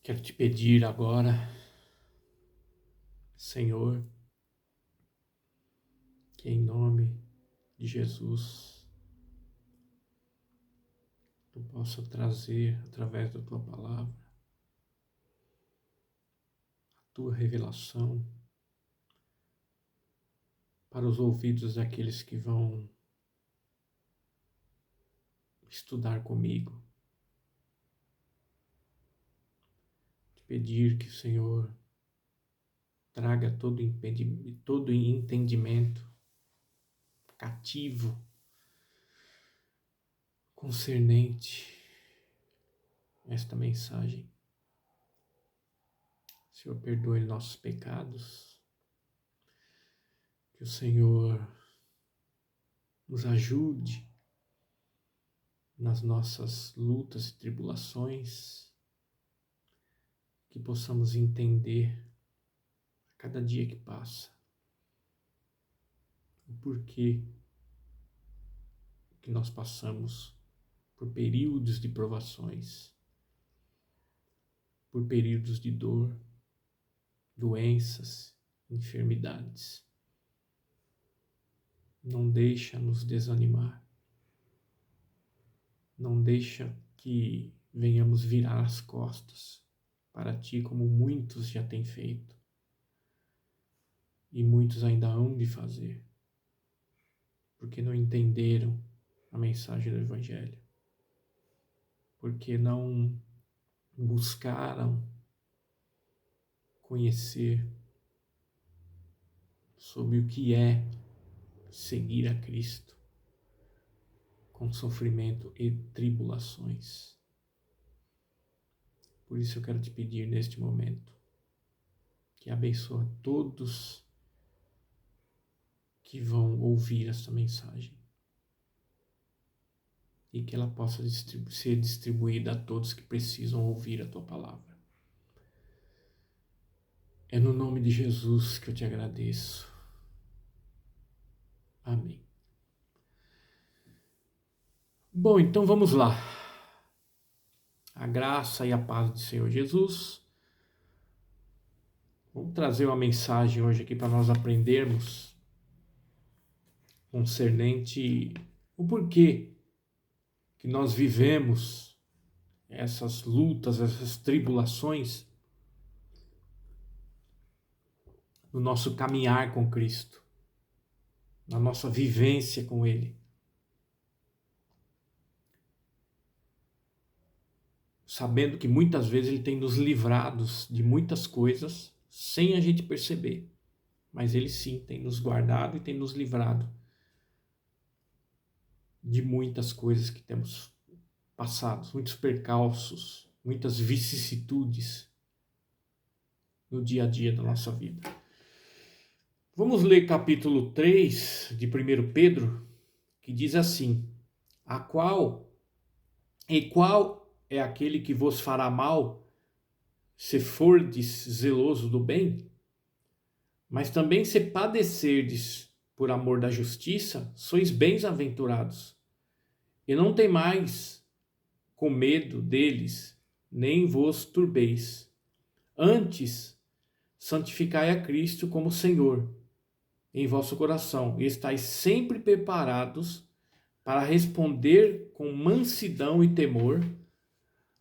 Quero te pedir agora, Senhor, que em nome de Jesus Tu possa trazer, através da Tua palavra, a Tua revelação para os ouvidos daqueles que vão estudar comigo. Te pedir que o Senhor traga todo entendimento cativo, concernente a esta mensagem. Senhor, perdoe nossos pecados, que o Senhor nos ajude nas nossas lutas e tribulações, que possamos entender a cada dia que passa o porquê que nós passamos por períodos de provações, por períodos de dor, doenças, enfermidades. Não deixa nos desanimar. Não deixa que venhamos virar as costas para Ti, como muitos já têm feito. E muitos ainda hão de fazer, porque não entenderam a mensagem do Evangelho, porque não buscaram conhecer sobre o que é seguir a Cristo com sofrimento e tribulações. Por isso eu quero te pedir neste momento que abençoe todos que vão ouvir esta mensagem e que ela possa ser distribuída a todos que precisam ouvir a Tua palavra. É no nome de Jesus que eu te agradeço. Amém. Bom, então vamos lá. A graça e a paz do Senhor Jesus. Vamos trazer uma mensagem hoje aqui para nós aprendermos concernente o porquê que nós vivemos essas lutas, essas tribulações no nosso caminhar com Cristo, na nossa vivência com Ele. Sabendo que muitas vezes Ele tem nos livrado de muitas coisas sem a gente perceber, mas Ele sim tem nos guardado e tem nos livrado de muitas coisas que temos passado, muitos percalços, muitas vicissitudes no dia a dia da nossa vida. Vamos ler capítulo 3 de 1 Pedro, que diz assim: qual é aquele que vos fará mal, se fordes zeloso do bem? Mas também se padecerdes por amor da justiça, sois bem-aventurados. E não temais com medo deles, nem vos turbeis. Antes, santificai a Cristo como Senhor em vosso coração, e estáis sempre preparados para responder com mansidão e temor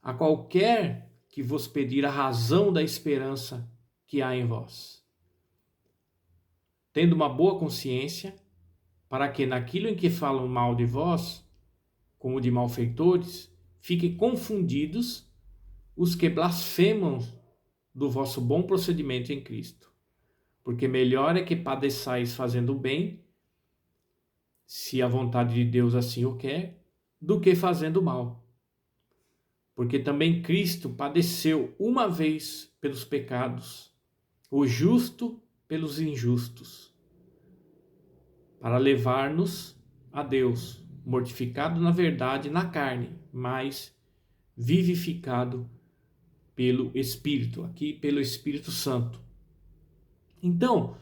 a qualquer que vos pedir a razão da esperança que há em vós, tendo uma boa consciência, para que naquilo em que falam mal de vós, como de malfeitores, fiquem confundidos os que blasfemam do vosso bom procedimento em Cristo. Porque melhor é que padeçais fazendo o bem, se a vontade de Deus assim o quer, do que fazendo o mal. Porque também Cristo padeceu uma vez pelos pecados, o justo pelos injustos, para levar-nos a Deus, mortificado na verdade na carne, mas vivificado pelo Espírito, aqui pelo Espírito Santo. Então,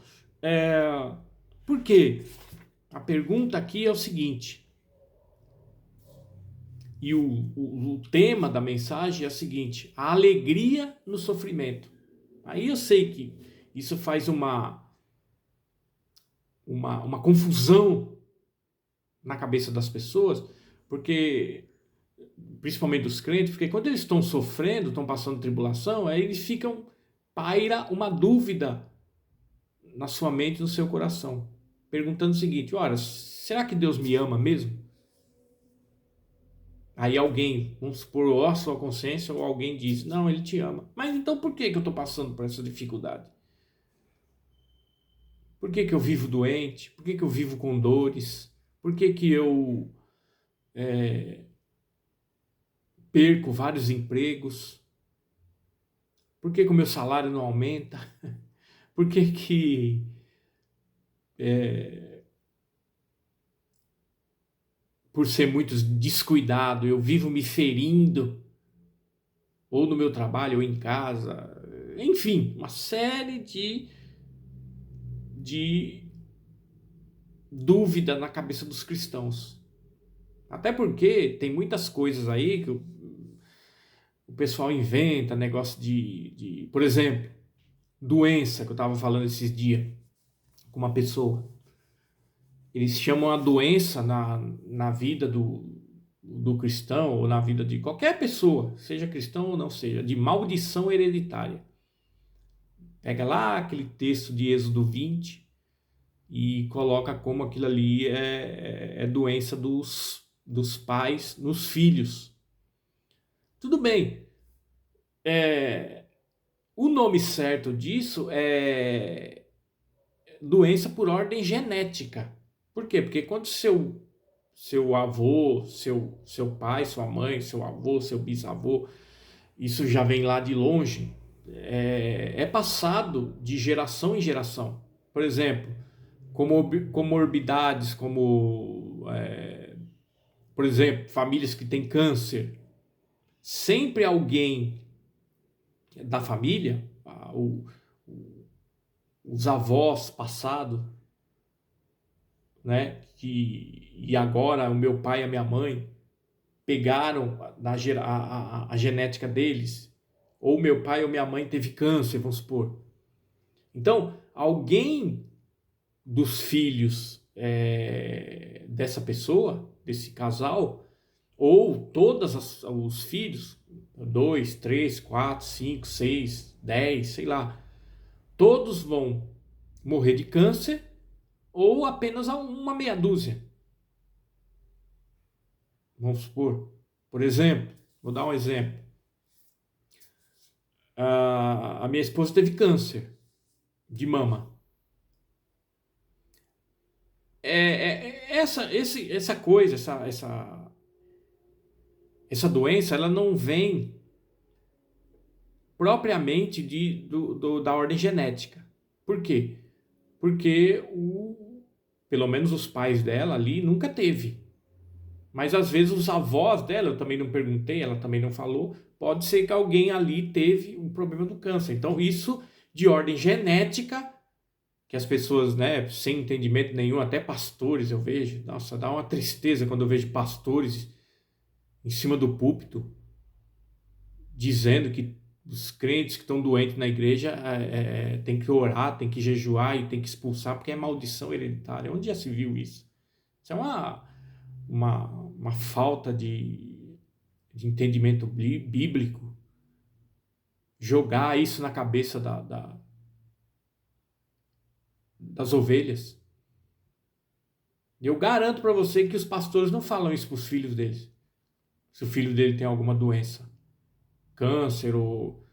por quê? A pergunta aqui é o seguinte: E o tema da mensagem é o seguinte: a alegria no sofrimento. Aí eu sei que isso faz uma confusão na cabeça das pessoas, porque, principalmente dos crentes, porque quando eles estão sofrendo, estão passando tribulação, aí eles ficam, paira uma dúvida na sua mente e no seu coração, perguntando o seguinte: ora, será que Deus me ama mesmo? Aí alguém, vamos supor, ou a sua consciência, ou alguém diz: não, ele te ama. Mas então por que que eu estou passando por essa dificuldade? Por que que eu vivo doente? Por que que eu vivo com dores? Por que que eu perco vários empregos? Por que que o meu salário não aumenta? Por que que por ser muito descuidado, eu vivo me ferindo, ou no meu trabalho, ou em casa? Enfim, uma série de dúvida na cabeça dos cristãos. Até porque tem muitas coisas aí que o pessoal inventa, negócio por exemplo, doença, que eu estava falando esses dias com uma pessoa. Eles chamam a doença na vida do cristão, ou na vida de qualquer pessoa, seja cristão ou não seja, de maldição hereditária. Pega lá aquele texto de Êxodo 20 e coloca como aquilo ali é doença dos pais nos filhos. Tudo bem. O nome certo disso é doença por ordem genética. Por quê? Porque quando seu avô, seu pai, sua mãe, seu avô, seu bisavô, isso já vem lá de longe, é passado de geração em geração. Por exemplo, comorbidades como, por exemplo, famílias que têm câncer. Sempre alguém da família, os avós passados, né? E agora o meu pai e a minha mãe pegaram a genética deles, ou meu pai ou minha mãe teve câncer, vamos supor. Então, alguém dos filhos dessa pessoa, desse casal, ou todos os filhos, 2, 3, 4, 5, 6, 10, sei lá, todos vão morrer de câncer, ou apenas uma meia dúzia. Vamos supor. Por exemplo, vou dar um exemplo. A minha esposa teve câncer de mama. Essa coisa, essa doença, ela não vem propriamente da ordem genética. Por quê? Porque pelo menos os pais dela ali nunca teve. Mas às vezes os avós dela, eu também não perguntei, ela também não falou, pode ser que alguém ali teve um problema do câncer. Então isso de ordem genética, que as pessoas, né, sem entendimento nenhum, até pastores eu vejo, nossa, dá uma tristeza quando eu vejo pastores em cima do púlpito dizendo que os crentes que estão doentes na igreja tem que orar, tem que jejuar e tem que expulsar porque é maldição hereditária. Onde já se viu isso? Isso é uma falta de entendimento bíblico. Jogar isso na cabeça das ovelhas. Eu garanto para você que os pastores não falam isso para os filhos deles. Se o filho dele tem alguma doença, câncer ou...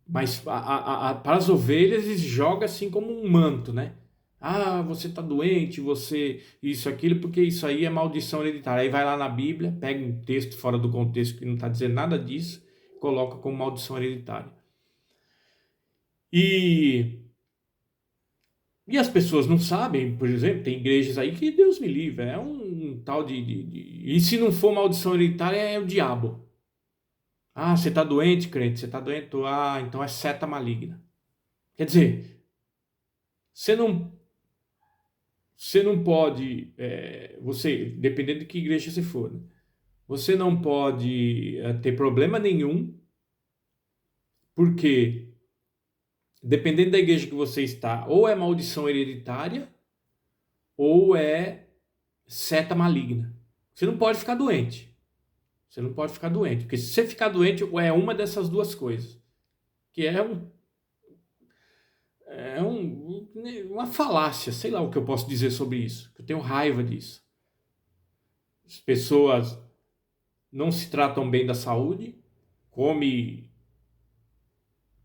Mas para as ovelhas eles jogam assim como um manto, né? Ah, você está doente, você isso, aquilo, porque isso aí é maldição hereditária. Aí vai lá na Bíblia, pega um texto fora do contexto que não está dizendo nada disso, coloca como maldição hereditária. E as pessoas não sabem, por exemplo, tem igrejas aí que Deus me livre, é um tal E se não for maldição hereditária, é o diabo. Ah, você está doente, crente, você está doente? Ah, então é seta maligna. Quer dizer, você não Você não pode, dependendo de que igreja você for, né? Você não pode ter problema nenhum, porque dependendo da igreja que você está, ou é maldição hereditária, ou é seta maligna. Você não pode ficar doente. Você não pode ficar doente, porque se você ficar doente, é uma dessas duas coisas, que uma falácia, sei lá o que eu posso dizer sobre isso. Eu tenho raiva disso. As pessoas não se tratam bem da saúde, come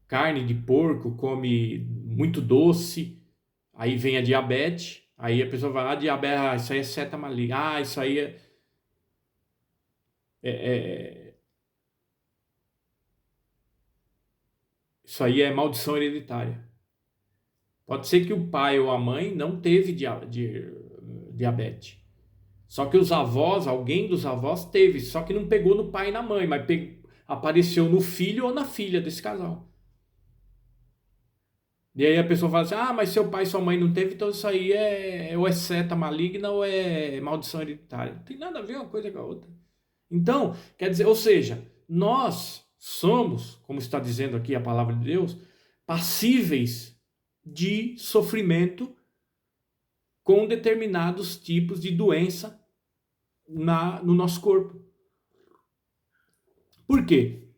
carne de porco, come muito doce, aí vem a diabetes, aí a pessoa vai, diabetes, isso aí é seta maligna, isso aí é, é- isso aí é maldição hereditária. Pode ser que o pai ou a mãe não teve diabetes. Só que os avós, alguém dos avós teve, só que não pegou no pai e na mãe, mas apareceu no filho ou na filha desse casal. E aí a pessoa fala assim, mas seu pai e sua mãe não teve, então isso aí ou é seta maligna ou é maldição hereditária. Não tem nada a ver uma coisa com a outra. Então, quer dizer, ou seja, nós somos, como está dizendo aqui a palavra de Deus, passíveis de sofrimento com determinados tipos de doença no nosso corpo. Por quê?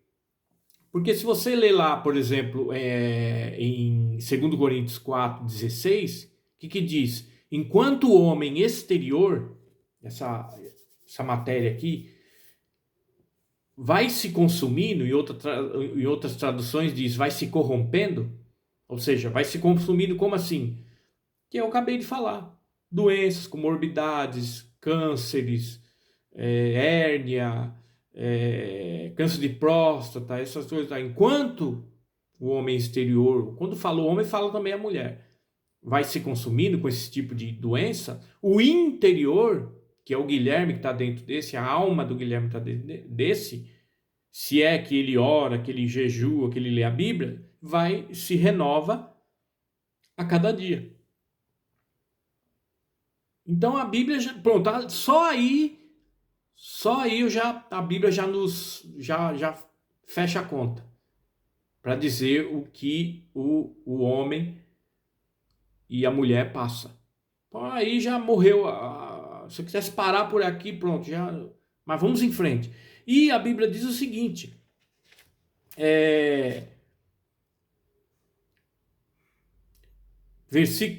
Porque se você ler lá, por exemplo, em 2 Coríntios 4,16, o que diz? Enquanto o homem exterior, essa matéria aqui, vai se consumindo, e outras traduções diz, vai se corrompendo, ou seja, vai se consumindo como assim? Que eu acabei de falar. Doenças, comorbidades, cânceres, hérnia, câncer de próstata, essas coisas. Enquanto o homem exterior, quando fala o homem, fala também a mulher, vai se consumindo com esse tipo de doença, o interior, que é o Guilherme que está dentro desse, a alma do Guilherme está dentro desse, se é que ele ora, que ele jejua, que ele lê a Bíblia, se renova a cada dia. Então a Bíblia pronto, só aí a Bíblia já fecha a conta para dizer o que o homem e a mulher passa. Então aí já morreu. Se eu quisesse parar por aqui, pronto, mas vamos em frente. E a Bíblia diz o seguinte: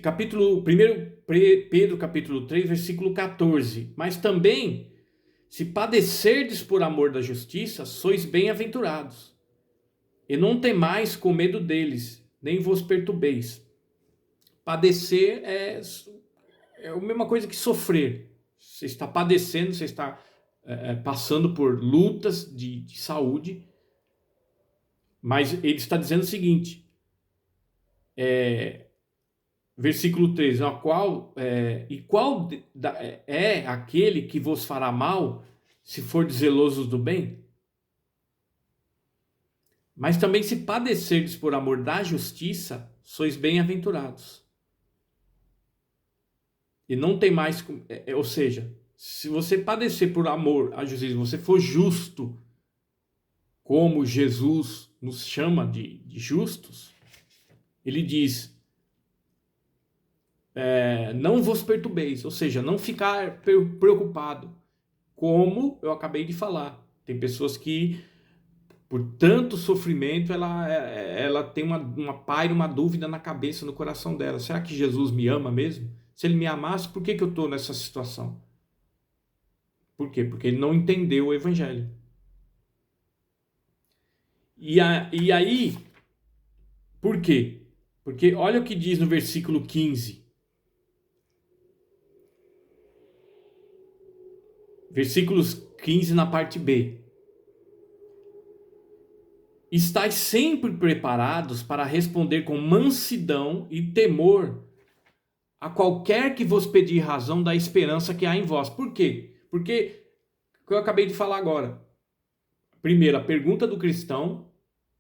capítulo 1 Pedro, capítulo 3, versículo 14. Mas também, se padecerdes por amor da justiça, sois bem-aventurados. E não temais com medo deles, nem vos perturbeis. Padecer é a mesma coisa que sofrer. Você está padecendo, você está passando por lutas de saúde, mas ele está dizendo o seguinte, versículo 3, qual é aquele que vos fará mal, se for zelosos do bem? Mas também se padecerdes por amor da justiça, sois bem-aventurados. E não tem mais, ou seja, se você padecer por amor à justiça, você for justo, como Jesus nos chama de justos, ele diz, não vos perturbeis, ou seja, não ficar preocupado, como eu acabei de falar. Tem pessoas que, por tanto sofrimento, ela tem paira, uma dúvida na cabeça, no coração dela. Será que Jesus me ama mesmo? Se ele me amasse, por que eu estou nessa situação? Por quê? Porque ele não entendeu o evangelho. E aí, por quê? Porque olha o que diz no versículo 15. Versículos 15 na parte B. Estais sempre preparados para responder com mansidão e temor a qualquer que vos pedir razão da esperança que há em vós. Por quê? Porque, o que eu acabei de falar agora. Primeiro, a pergunta do cristão,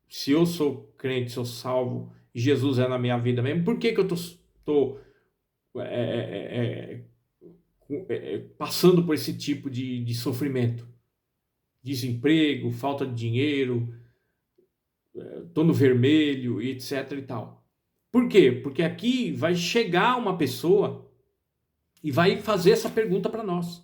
se eu sou crente, sou salvo, e Jesus é na minha vida mesmo, por que eu estou é, passando por esse tipo de sofrimento, desemprego, falta de dinheiro, tô no vermelho, e etc e tal. Por quê? Porque aqui vai chegar uma pessoa e vai fazer essa pergunta para nós.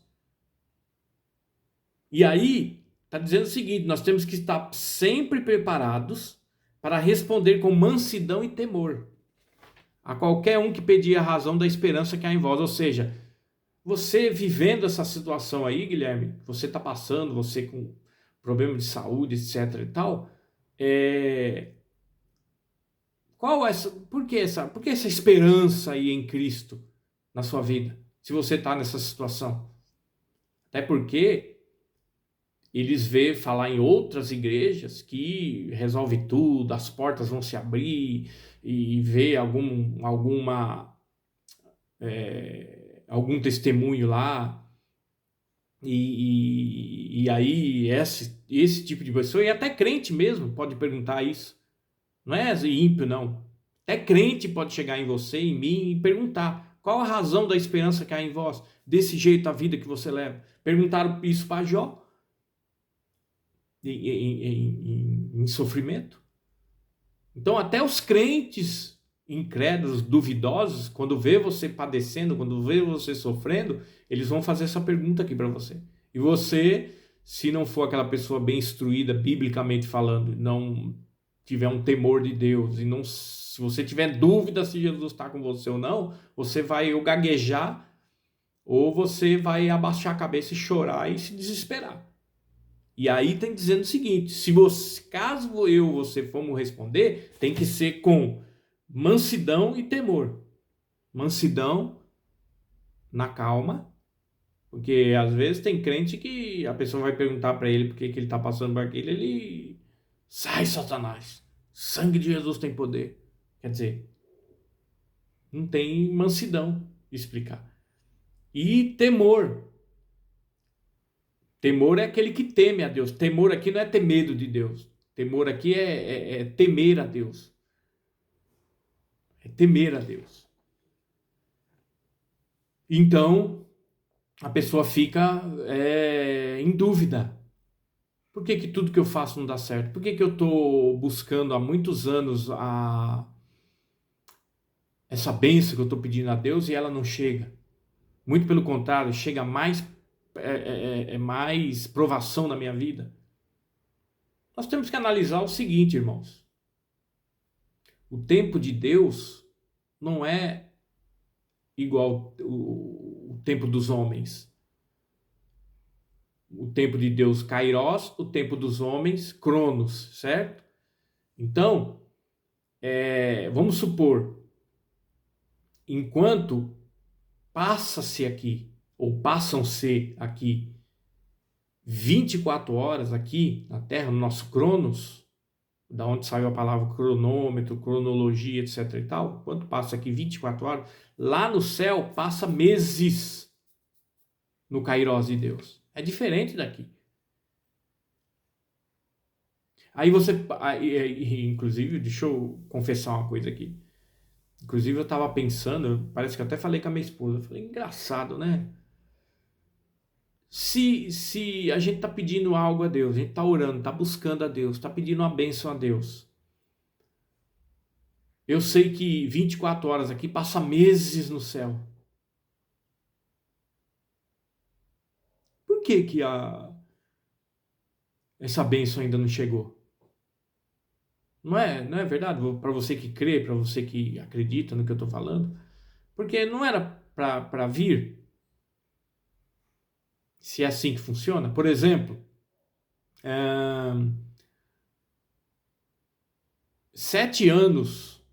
E aí, está dizendo o seguinte: nós temos que estar sempre preparados para responder com mansidão e temor a qualquer um que pedir a razão da esperança que há em vós. Ou seja, você vivendo essa situação aí, Guilherme, você está passando, você com problema de saúde, etc e tal, qual essa, por que essa esperança aí em Cristo na sua vida, se você está nessa situação? Até porque eles vê falar em outras igrejas que resolve tudo, as portas vão se abrir e vê algum testemunho lá e aí esse tipo de pessoa, e até crente mesmo pode perguntar isso, não é ímpio não, até crente pode chegar em você, em mim e perguntar qual a razão da esperança que há em vós, desse jeito a vida que você leva. Perguntaram isso para Jó em sofrimento. Então até os crentes incrédulos, duvidosos, quando vê você padecendo, quando vê você sofrendo, eles vão fazer essa pergunta aqui para você. E você, se não for aquela pessoa bem instruída, biblicamente falando, não tiver um temor de Deus, e não, se você tiver dúvida se Jesus está com você ou não, você vai ou gaguejar, ou você vai abaixar a cabeça e chorar e se desesperar. E aí tem dizendo o seguinte: se você, caso você formos responder, tem que ser com mansidão e temor. Mansidão na calma, porque às vezes tem crente que a pessoa vai perguntar para ele por que ele está passando por aquilo, ele sai, Satanás, sangue de Jesus tem poder. Quer dizer, não tem mansidão de explicar. E temor. Temor é aquele que teme a Deus. Temor aqui não é ter medo de Deus. Temor aqui é temer a Deus. É temer a Deus. Então, a pessoa fica em dúvida. Por que tudo que eu faço não dá certo? Por que eu estou buscando há muitos anos essa bênção que eu estou pedindo a Deus e ela não chega? Muito pelo contrário, chega mais provação na minha vida. Nós temos que analisar o seguinte, irmãos. O tempo de Deus não é igual o tempo dos homens. O tempo de Deus, Kairos, o tempo dos homens, Cronos, certo? Então, vamos supor, enquanto passa-se aqui, ou passam-se aqui, 24 horas aqui na Terra, no nosso Cronos, da onde saiu a palavra cronômetro, cronologia, etc e tal, quanto passa aqui 24 horas, lá no céu passa meses no Kairos de Deus. É diferente daqui. Aí você, inclusive, deixa eu confessar uma coisa aqui. Inclusive eu estava pensando, parece que eu até falei com a minha esposa, eu falei, engraçado, né? Se a gente está pedindo algo a Deus, a gente está orando, está buscando a Deus, está pedindo uma bênção a Deus. Eu sei que 24 horas aqui passa meses no céu. Por que essa bênção ainda não chegou? Não é verdade? Para você que crê, para você que acredita no que eu estou falando. Porque não era para vir. Se é assim que funciona. Por exemplo, 7 anos.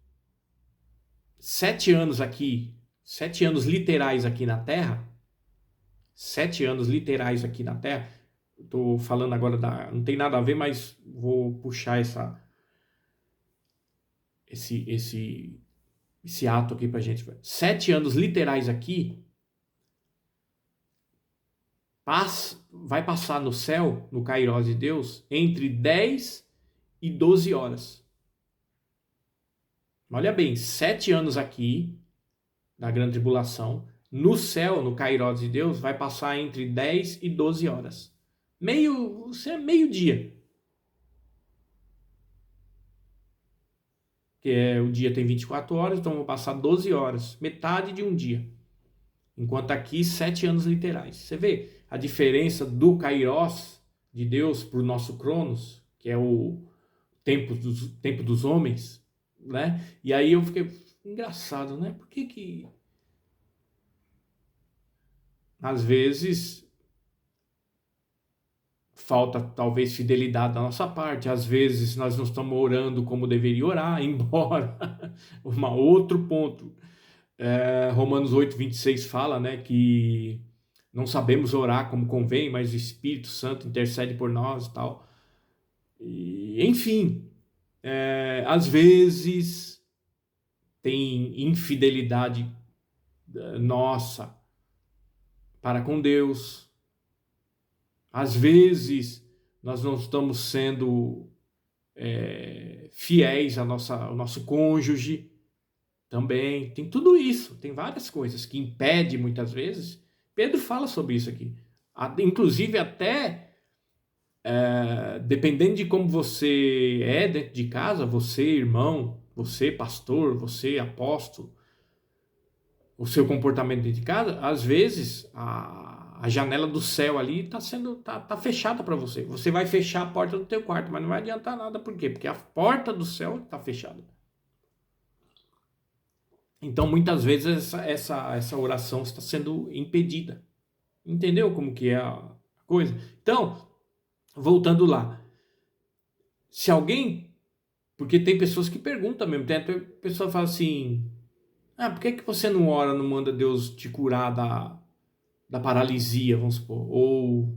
7 anos aqui. 7 anos literais aqui na Terra. 7 anos literais aqui na Terra. Estou falando agora não tem nada a ver, mas vou puxar esse ato aqui pra gente. 7 anos literais aqui vai passar no céu, no Kairos de Deus, entre 10 e 12 horas. Olha bem, 7 anos aqui da grande tribulação, no céu, no Kairos de Deus, vai passar entre 10 e 12 horas. Meio-dia. Que o dia tem 24 horas, então vou passar 12 horas, metade de um dia. Enquanto aqui, 7 anos literais. Você vê a diferença do Kairos de Deus para o nosso Cronos, que é o tempo dos homens, né? E aí eu fiquei engraçado, né? Por que às vezes falta talvez fidelidade da nossa parte, às vezes nós não estamos orando como deveria orar, embora outro ponto. Romanos 8:26 fala, né, que não sabemos orar como convém, mas o Espírito Santo intercede por nós e tal. E, enfim, às vezes tem infidelidade nossa para com Deus. Às vezes nós não estamos sendo fiéis ao nosso cônjuge também. Tem tudo isso, tem várias coisas que impedem muitas vezes. Pedro fala sobre isso aqui. Inclusive até dependendo de como você é dentro de casa, você irmão, você pastor, você apóstolo, o seu comportamento dentro de casa, às vezes a janela do céu ali tá fechada para você. Você vai fechar a porta do teu quarto, mas não vai adiantar nada. Por quê? Porque a porta do céu está fechada. Então, muitas vezes essa oração está sendo impedida. Entendeu como que é a coisa? Então, voltando lá. Se alguém... Porque tem pessoas que perguntam mesmo. Tem até pessoa que fala assim... por que você não ora, não manda Deus te curar da paralisia, vamos supor? Ou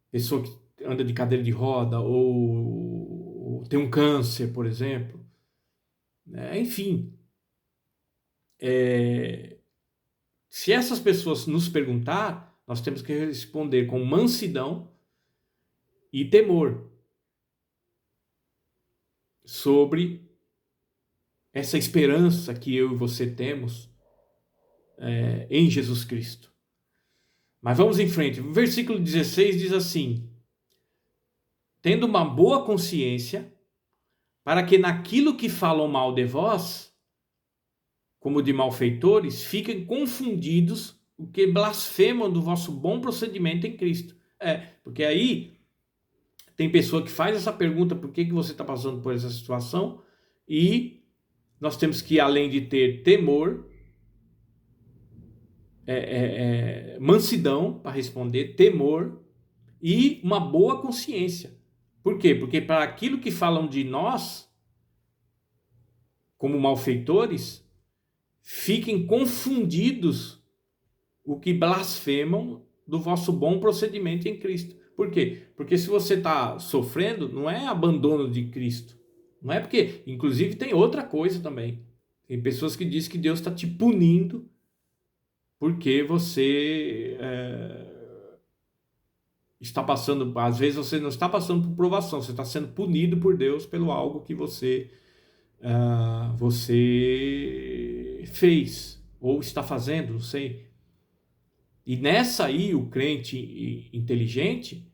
pessoa que anda de cadeira de roda, ou tem um câncer, por exemplo. Enfim. Se essas pessoas nos perguntar, nós temos que responder com mansidão e temor sobre essa esperança que eu e você temos em Jesus Cristo. Mas vamos em frente. O versículo 16 diz assim: tendo uma boa consciência, para que naquilo que falam mal de vós, como de malfeitores, fiquem confundidos o que blasfemam do vosso bom procedimento em Cristo. Porque aí tem pessoa que faz essa pergunta: por que você está passando por essa situação? E nós temos que, além de ter temor, mansidão para responder, temor e uma boa consciência. Por quê? Porque para aquilo que falam de nós, como malfeitores, fiquem confundidos o que blasfemam do vosso bom procedimento em Cristo. Por quê? Porque se você está sofrendo, não é abandono de Cristo. Não é porque, inclusive tem outra coisa também. Tem pessoas que dizem que Deus está te punindo porque você está passando, às vezes você não está passando por provação, você está sendo punido por Deus pelo algo que você fez ou está fazendo, não sei. E nessa aí, o crente inteligente,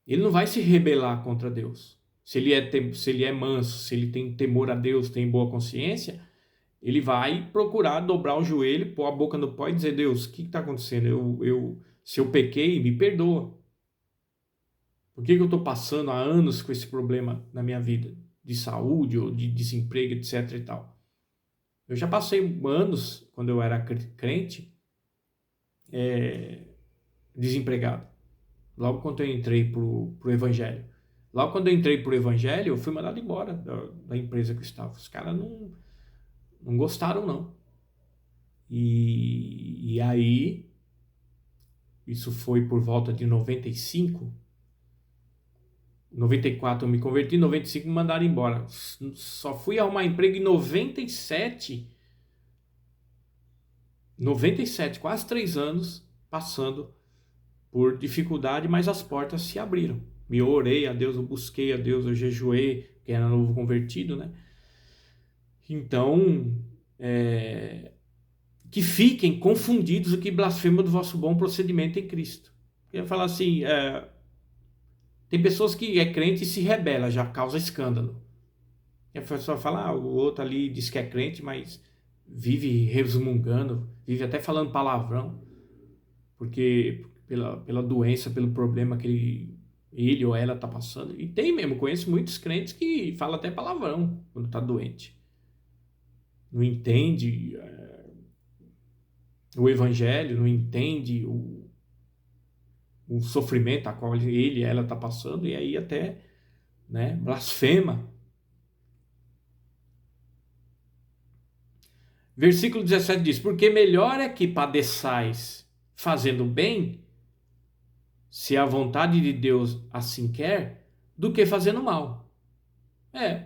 ele não vai se rebelar contra Deus. Se ele é manso, se ele tem temor a Deus, tem boa consciência, ele vai procurar dobrar o joelho, pôr a boca no pó e dizer: Deus, o que está acontecendo? Se eu pequei, me perdoa. Por que eu estou passando há anos com esse problema na minha vida? De saúde ou de desemprego, etc e tal. Eu já passei anos, quando eu era crente, desempregado. Logo quando eu entrei pro Evangelho. Logo quando eu entrei pro Evangelho, eu fui mandado embora da empresa que eu estava. Os caras não gostaram, não. E aí, isso foi por volta de 95. 94 eu me converti, em 95 me mandaram embora. Só fui arrumar emprego em 97, quase 3 anos, passando por dificuldade, mas as portas se abriram. Eu orei a Deus, eu busquei a Deus, eu jejuei, que era novo convertido, né? Então, que fiquem confundidos o que blasfema do vosso bom procedimento em Cristo. Eu ia falar assim, tem pessoas que é crente e se rebela, já causa escândalo. E a pessoa fala, o outro ali diz que é crente, mas vive resmungando, vive até falando palavrão, porque pela doença, pelo problema que ele ou ela está passando. E tem mesmo, conheço muitos crentes que falam até palavrão quando está doente. Não entende o evangelho, não entende o sofrimento a qual ele e ela está passando, e aí até, né, blasfema. Versículo 17 diz, porque melhor é que padeçais fazendo bem, se a vontade de Deus assim quer, do que fazendo mal.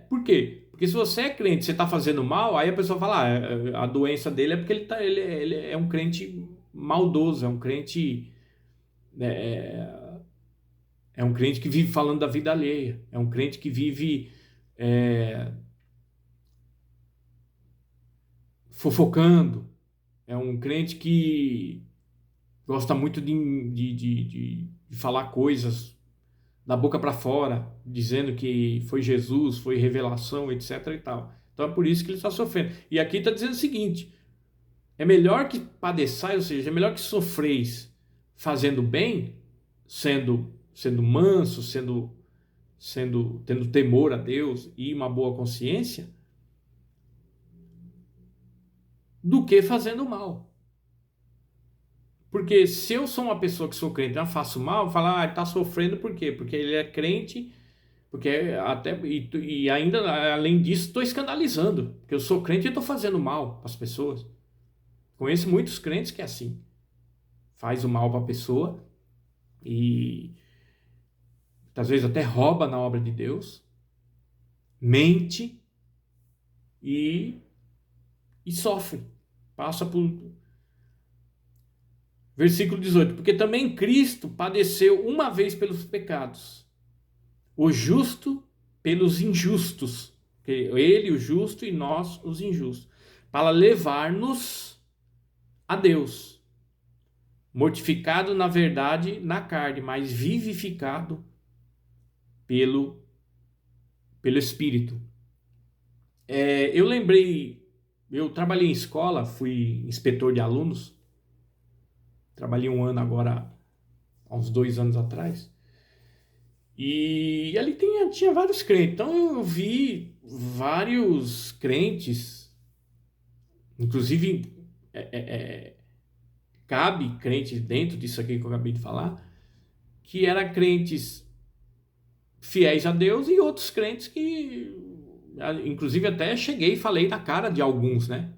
Por quê? Porque se você é crente, você está fazendo mal, aí a pessoa fala, a doença dele é porque ele é um crente maldoso, é um crente é um crente que vive falando da vida alheia, é um crente que vive fofocando, é um crente que gosta muito de falar coisas da boca para fora, dizendo que foi Jesus, foi revelação, etc. e tal. Então é por isso que ele está sofrendo. E aqui está dizendo o seguinte: é melhor que padeçais, ou seja, é melhor que sofreis fazendo bem, sendo manso, tendo temor a Deus e uma boa consciência, do que fazendo mal. Porque se eu sou uma pessoa que sou crente e não faço mal, eu falo, ele está sofrendo por quê? Porque ele é crente, porque até e ainda além disso estou escandalizando, porque eu sou crente e estou fazendo mal para as pessoas. Conheço muitos crentes que é assim, faz o mal para a pessoa e às vezes até rouba na obra de Deus, mente e sofre, passa por... Versículo 18, porque também Cristo padeceu uma vez pelos pecados, o justo pelos injustos, ele o justo e nós os injustos, para levar-nos a Deus, mortificado na verdade na carne, mas vivificado pelo Espírito. Eu lembrei, eu trabalhei em escola, fui inspetor de alunos, trabalhei um ano agora, há uns 2 anos atrás, e ali tinha vários crentes, então eu vi vários crentes, inclusive cabe crentes dentro disso aqui que eu acabei de falar, que eram crentes fiéis a Deus e outros crentes que, inclusive até cheguei e falei na cara de alguns, né?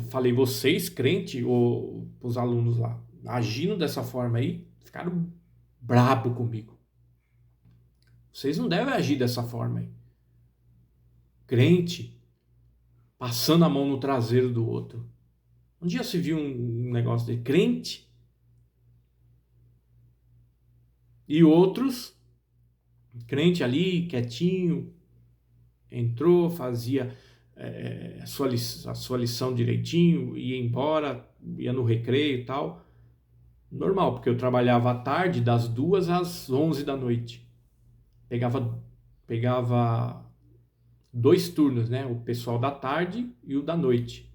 Falei, vocês crentes, os alunos lá, agindo dessa forma aí, ficaram brabo comigo. Vocês não devem agir dessa forma aí. Crente, passando a mão no traseiro do outro. Um dia se viu um negócio de crente e outros, crente ali, quietinho, entrou, fazia a sua lição direitinho, ia embora, ia no recreio e tal. Normal, porque eu trabalhava à tarde, das 2 às 11 da noite. Pegava 2 turnos, né? O pessoal da tarde e o da noite.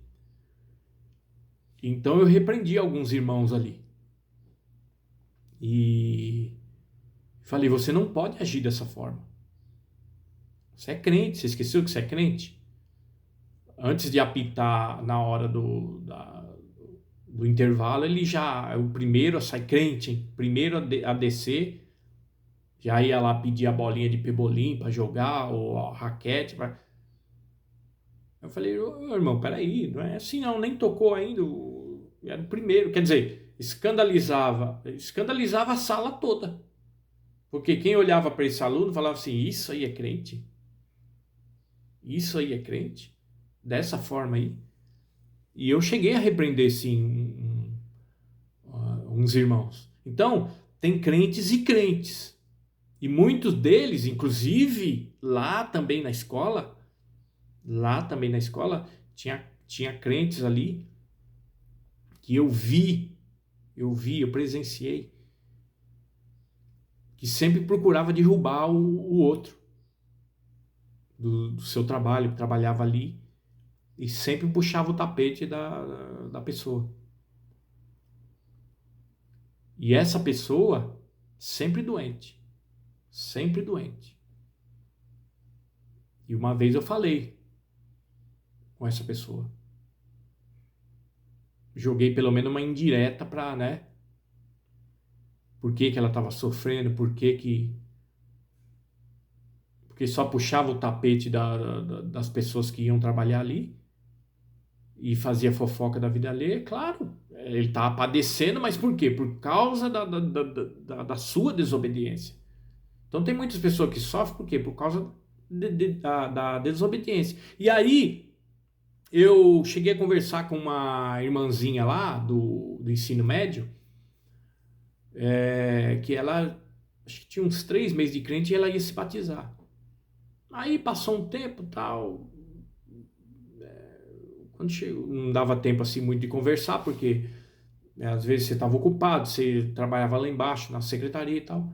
Então eu repreendi alguns irmãos ali. E falei, você não pode agir dessa forma. Você é crente, você esqueceu que você é crente? Antes de apitar na hora do intervalo, ele já é o primeiro a sair crente, hein? Primeiro a descer, já ia lá pedir a bolinha de pebolim para jogar, ou a raquete. Eu falei, ô, irmão, peraí, não é assim não, nem tocou ainda, era o primeiro. Quer dizer, escandalizava a sala toda. Porque quem olhava para esse aluno falava assim, isso aí é crente? Isso aí é crente? Dessa forma aí? E eu cheguei a repreender, sim, uns irmãos. Então, tem crentes e crentes. E muitos deles, inclusive, lá também na escola, Tinha crentes ali que eu presenciei, que sempre procurava derrubar o outro do seu trabalho, que trabalhava ali, e sempre puxava o tapete da pessoa. E essa pessoa sempre doente, sempre doente. E uma vez eu falei com essa pessoa, joguei pelo menos uma indireta para, né? Por que ela estava sofrendo, porque só puxava o tapete das pessoas que iam trabalhar ali e fazia fofoca da vida alheia. Claro, ele estava padecendo, mas por quê? Por causa da sua desobediência. Então tem muitas pessoas que sofrem por quê? Por causa da desobediência. E aí eu cheguei a conversar com uma irmãzinha lá do ensino médio, que ela, acho que tinha uns 3 meses de crente e ela ia se batizar. Aí passou um tempo tal, quando chegou, não dava tempo assim muito de conversar, porque, né, às vezes você estava ocupado, você trabalhava lá embaixo na secretaria e tal.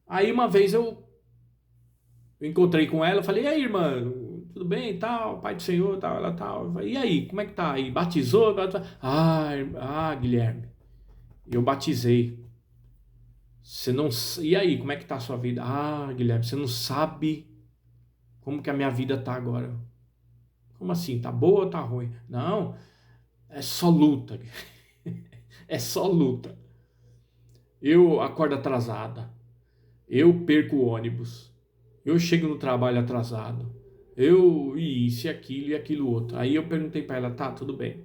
Aí uma vez eu encontrei com ela, falei: "E aí, irmã, tudo bem e tal, Pai do Senhor, tal, ela tal". Eu falei: "E aí, como é que tá aí? Batizou?" Guilherme, eu batizei. Você não... E aí, como é que tá a sua vida? Ah, Guilherme, você não sabe como que a minha vida tá agora. Como assim? Tá boa ou tá ruim? Não, é só luta. É só luta. Eu acordo atrasada. Eu perco o ônibus. Eu chego no trabalho atrasado. E isso e aquilo outro. Aí eu perguntei para ela: "Tá, tudo bem.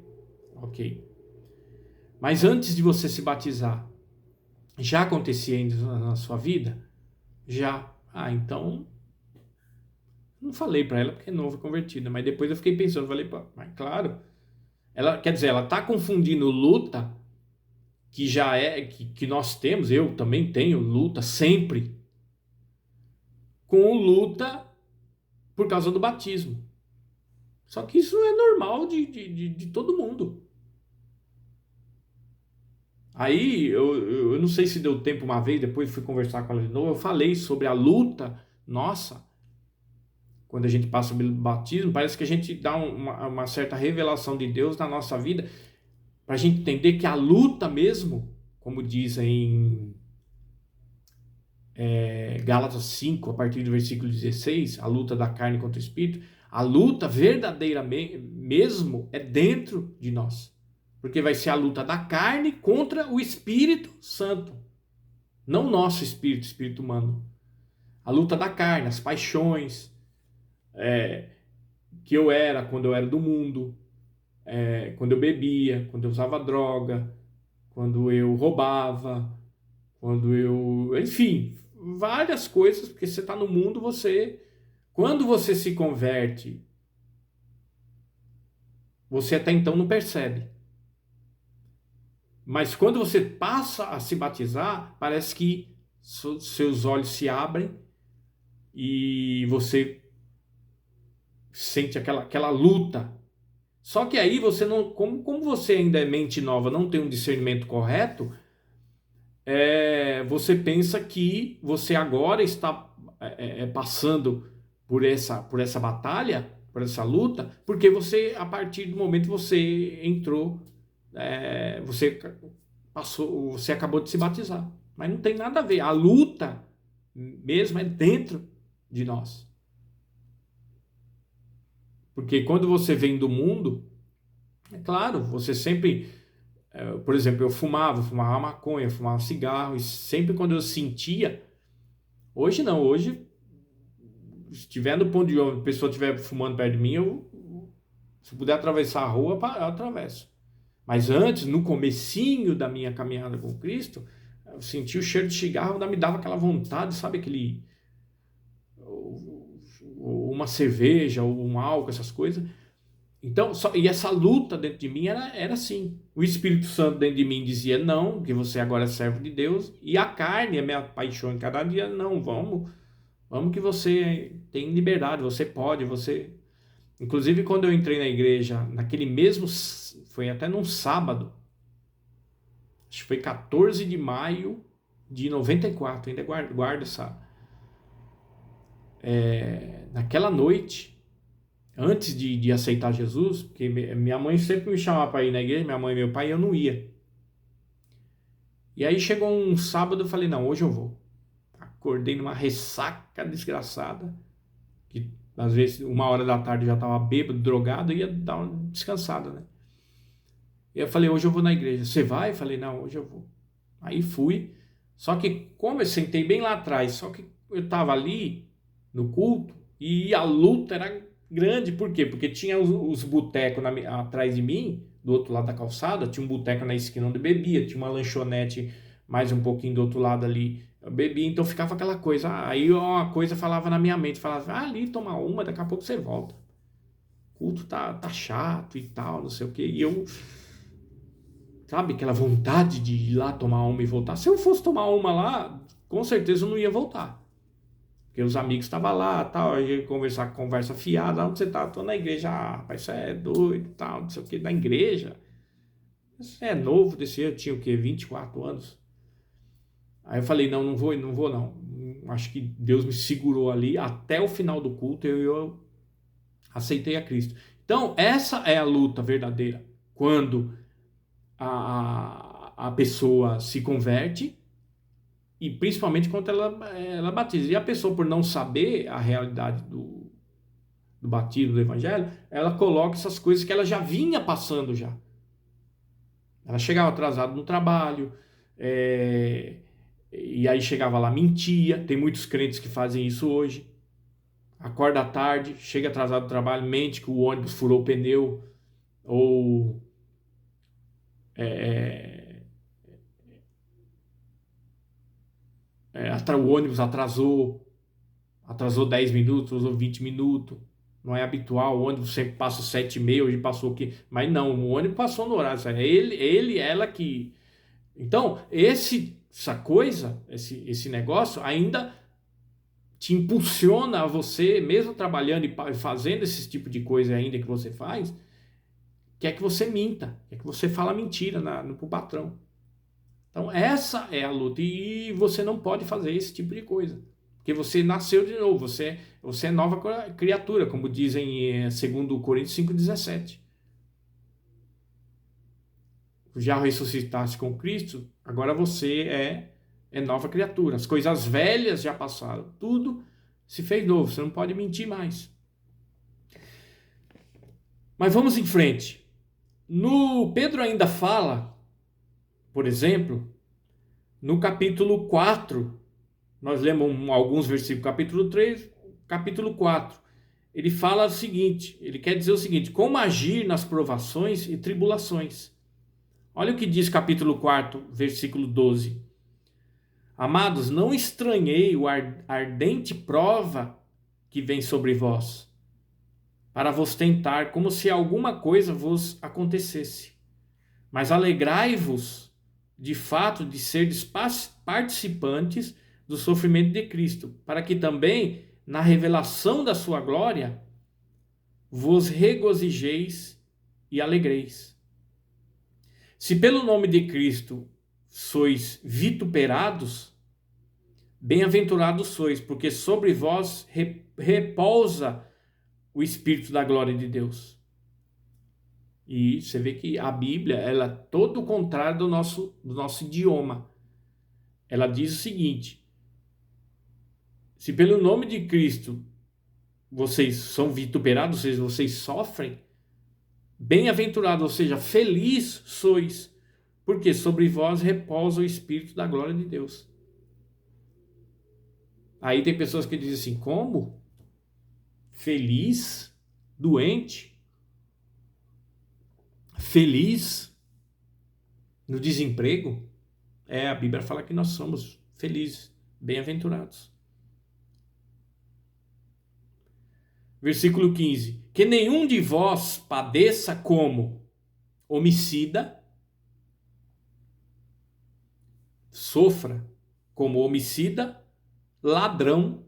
OK. Mas antes de você se batizar, já acontecia ainda na sua vida?" "Já." "Ah, então..." Não falei para ela porque é novo convertida, mas depois eu fiquei pensando, falei: "Pô, mas claro." Ela, quer dizer, ela tá confundindo luta, que já é que nós temos, eu também tenho luta sempre, com luta por causa do batismo. Só que isso é normal de todo mundo. Aí eu não sei se deu tempo uma vez, depois fui conversar com ela de novo, eu falei sobre a luta nossa. Quando a gente passa pelo batismo, parece que a gente dá uma certa revelação de Deus na nossa vida, para a gente entender que a luta mesmo, como diz em Gálatas 5, a partir do versículo 16, a luta da carne contra o espírito, a luta verdadeiramente mesmo é dentro de nós. Porque vai ser a luta da carne contra o Espírito Santo. Não o nosso espírito, espírito humano. A luta da carne, as paixões, que eu era quando eu era do mundo, quando eu bebia, quando eu usava droga, quando eu roubava, quando eu... Enfim, várias coisas, porque você está no mundo, quando você se converte, você até então não percebe. Mas quando você passa a se batizar, parece que seus olhos se abrem e você sente aquela luta. Só que aí você não... Como você ainda é mente nova, não tem um discernimento correto, você pensa que você agora está passando por essa batalha, por essa luta, porque você, a partir do momento você entrou, você acabou de se batizar. Mas não tem nada a ver. A luta mesmo é dentro de nós. Porque quando você vem do mundo, é claro, você sempre... Por exemplo, eu fumava maconha, fumava cigarro, e sempre quando eu sentia... Hoje não, hoje, se estiver no ponto de ônibus, a pessoa estiver fumando perto de mim, se puder atravessar a rua, eu atravesso. Mas antes, no comecinho da minha caminhada com Cristo, eu sentia o cheiro de cigarro, me dava aquela vontade, sabe, uma cerveja, ou um álcool, essas coisas. Então, e essa luta dentro de mim era assim. O Espírito Santo dentro de mim dizia: "Não, que você agora é servo de Deus." E a carne, a minha paixão em cada dia: "Não, vamos que você tem liberdade, você pode, você..." Inclusive, quando eu entrei na igreja, naquele mesmo, foi até num sábado, acho que foi 14 de maio de 94, ainda guardo essa. Naquela noite, antes de aceitar Jesus, porque minha mãe sempre me chamava para ir na igreja, minha mãe e meu pai, eu não ia. E aí chegou um sábado, eu falei, não, hoje eu vou. Acordei numa ressaca desgraçada, que às vezes 1 hora da tarde eu já estava bêbado, drogado, e ia dar uma descansada, né? E eu falei, hoje eu vou na igreja. Você vai? Eu falei, não, hoje eu vou. Aí fui. Só que como eu sentei bem lá atrás, só que eu estava ali no culto e a luta era grande. Por quê? Porque tinha os botecos atrás de mim, do outro lado da calçada, tinha um boteco na esquina onde eu bebia, tinha uma lanchonete mais um pouquinho do outro lado ali, eu bebia, então ficava aquela coisa. Aí uma coisa falava na minha mente, falava, ali toma uma, daqui a pouco você volta. O culto tá chato e tal, não sei o quê. E eu, sabe, aquela vontade de ir lá tomar uma e voltar. Se eu fosse tomar uma lá, com certeza eu não ia voltar. Porque os amigos estavam lá, tal, eu ia conversar, conversa fiada. Onde você tá? Tô na igreja. Ah, rapaz, você é doido, tal, não sei o que, na igreja. Você é novo desse ano, eu tinha o quê? 24 anos. Aí eu falei, não, não vou, não vou não. Acho que Deus me segurou ali até o final do culto, eu aceitei a Cristo. Então, essa é a luta verdadeira. Quando a pessoa se converte e principalmente quando ela batiza. E a pessoa, por não saber a realidade do batismo, do evangelho, ela coloca essas coisas que ela já vinha passando já. Ela chegava atrasada no trabalho, e aí chegava lá, mentia. Tem muitos crentes que fazem isso hoje. Acorda à tarde, chega atrasado no trabalho, mente que o ônibus furou o pneu, ou é, o ônibus atrasou 10 minutos ou 20 minutos. Não é habitual, o ônibus sempre passa 7h30, hoje passou aqui. Mas não, o ônibus passou no horário. É ela que. Então, essa coisa, esse negócio ainda te impulsiona a você, mesmo trabalhando e fazendo esse tipo de coisa ainda que você faz, quer que você minta, quer que você fala mentira pro patrão. Então, essa é a luta. E você não pode fazer esse tipo de coisa. Porque você nasceu de novo, você é nova criatura, como dizem em 2 Coríntios 5,17. Já ressuscitaste com Cristo, agora você é nova criatura. As coisas velhas já passaram, tudo se fez novo, você não pode mentir mais. Mas vamos em frente. No Pedro ainda fala, por exemplo, no capítulo 4, nós lemos alguns versículos, capítulo 3, capítulo 4. Ele fala o seguinte, ele quer dizer o seguinte: como agir nas provações e tribulações. Olha o que diz capítulo 4, versículo 12. Amados, não estranhei o ardente prova que vem sobre vós, para vos tentar, como se alguma coisa vos acontecesse. Mas alegrai-vos de fato de serdes participantes do sofrimento de Cristo, para que também, na revelação da sua glória, vos regozijeis e alegreis. Se pelo nome de Cristo sois vituperados, bem-aventurados sois, porque sobre vós repousa o Espírito da glória de Deus. E você vê que a Bíblia, ela é todo o contrário do nosso idioma. Ela diz o seguinte: se pelo nome de Cristo vocês são vituperados, ou seja, vocês sofrem, bem-aventurados, ou seja, feliz sois, porque sobre vós repousa o Espírito da glória de Deus. Aí tem pessoas que dizem assim: como? Feliz? Doente? Feliz? No desemprego? A Bíblia fala que nós somos felizes, bem-aventurados. Versículo 15: que nenhum de vós padeça como homicida, sofra como homicida, ladrão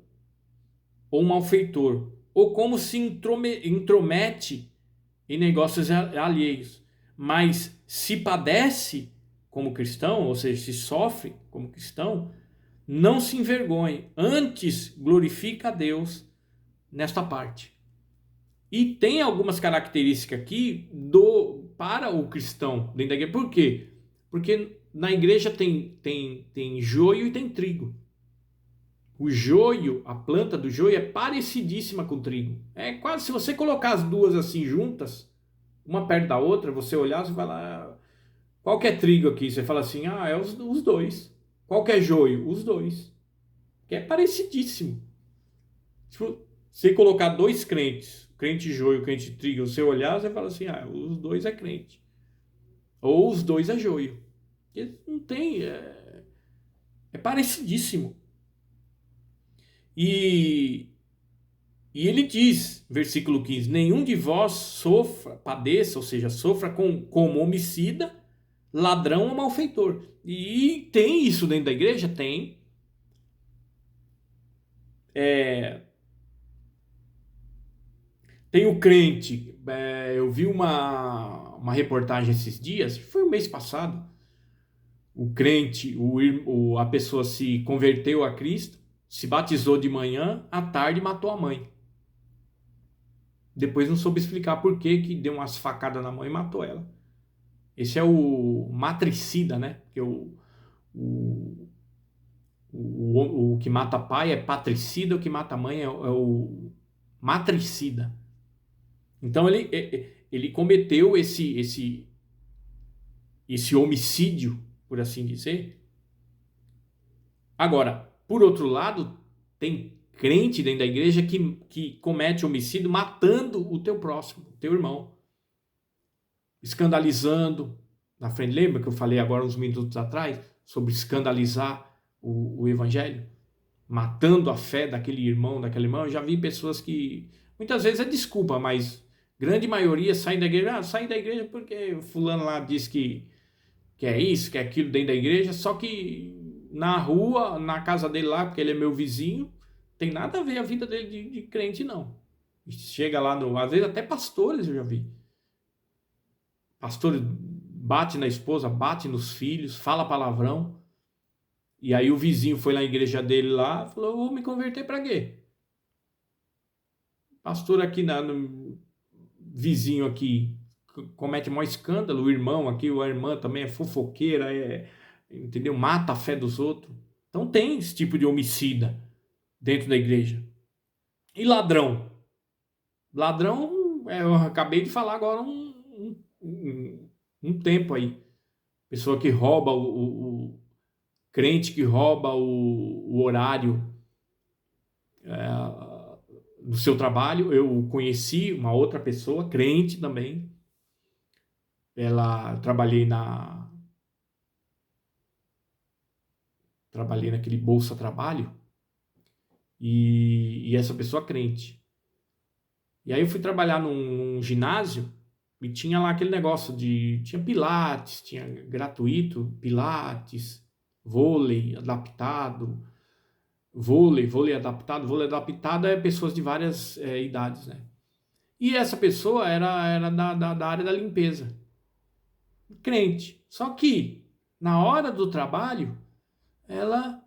ou malfeitor, ou como se intromete em negócios alheios, mas se padece como cristão, ou seja, se sofre como cristão, não se envergonhe, antes glorifica a Deus nesta parte. E tem algumas características aqui para o cristão dentro da igreja. Por quê? Porque na igreja tem joio e tem trigo. O joio, a planta do joio é parecidíssima com o trigo. É quase, se você colocar as duas assim juntas, uma perto da outra, você olhar, você vai lá, qual que é trigo aqui? Você fala assim, é os dois. Qual que é joio? Os dois. Que é parecidíssimo. Se você colocar dois crentes, crente joio, crente trigo, você olhar, você fala assim, os dois é crente. Ou os dois é joio. Porque não tem, é parecidíssimo. E ele diz, versículo 15, nenhum de vós padeça, ou seja, sofra como homicida, ladrão ou malfeitor. E tem isso dentro da igreja? Tem. Tem o crente. Eu vi uma reportagem esses dias, foi o mês passado. O crente, a pessoa se converteu a Cristo, se batizou de manhã, à tarde matou a mãe. Depois não soube explicar por que deu umas facadas na mãe e matou ela. Esse é o matricida, né? Porque o, o que mata pai é patricida, o que mata mãe é o matricida. Então ele cometeu esse homicídio, por assim dizer. Agora, por outro lado, tem crente dentro da igreja que comete homicídio matando o teu próximo, o teu irmão. Escandalizando na frente. Lembra que eu falei agora uns minutos atrás sobre escandalizar o evangelho? Matando a fé daquele irmão, daquela irmã. Eu já vi pessoas que, muitas vezes é desculpa, mas grande maioria saem da igreja. Saem da igreja porque o fulano lá diz que é isso, que é aquilo dentro da igreja. Só que na rua, na casa dele lá, porque ele é meu vizinho, tem nada a ver a vida dele de crente, não. Chega lá, às vezes até pastores eu já vi. Pastor bate na esposa, bate nos filhos, fala palavrão. E aí o vizinho foi na igreja dele lá, falou, vou me converter para quê? Pastor aqui, no vizinho aqui, comete maior escândalo, o irmão aqui, a irmã também é fofoqueira, entendeu? Mata a fé dos outros. Então tem esse tipo de homicida dentro da igreja. E ladrão? Ladrão, eu acabei de falar agora um tempo aí. Pessoa que rouba crente que rouba o horário do seu trabalho. Eu conheci uma outra pessoa, crente também. Trabalhei naquele Bolsa Trabalho e essa pessoa crente. E aí eu fui trabalhar num ginásio e tinha lá aquele negócio tinha pilates, tinha gratuito, pilates, vôlei adaptado. Vôlei adaptado. Vôlei adaptado é pessoas de várias idades, né? E essa pessoa era da área da limpeza. Crente. Só que, na hora do trabalho, ela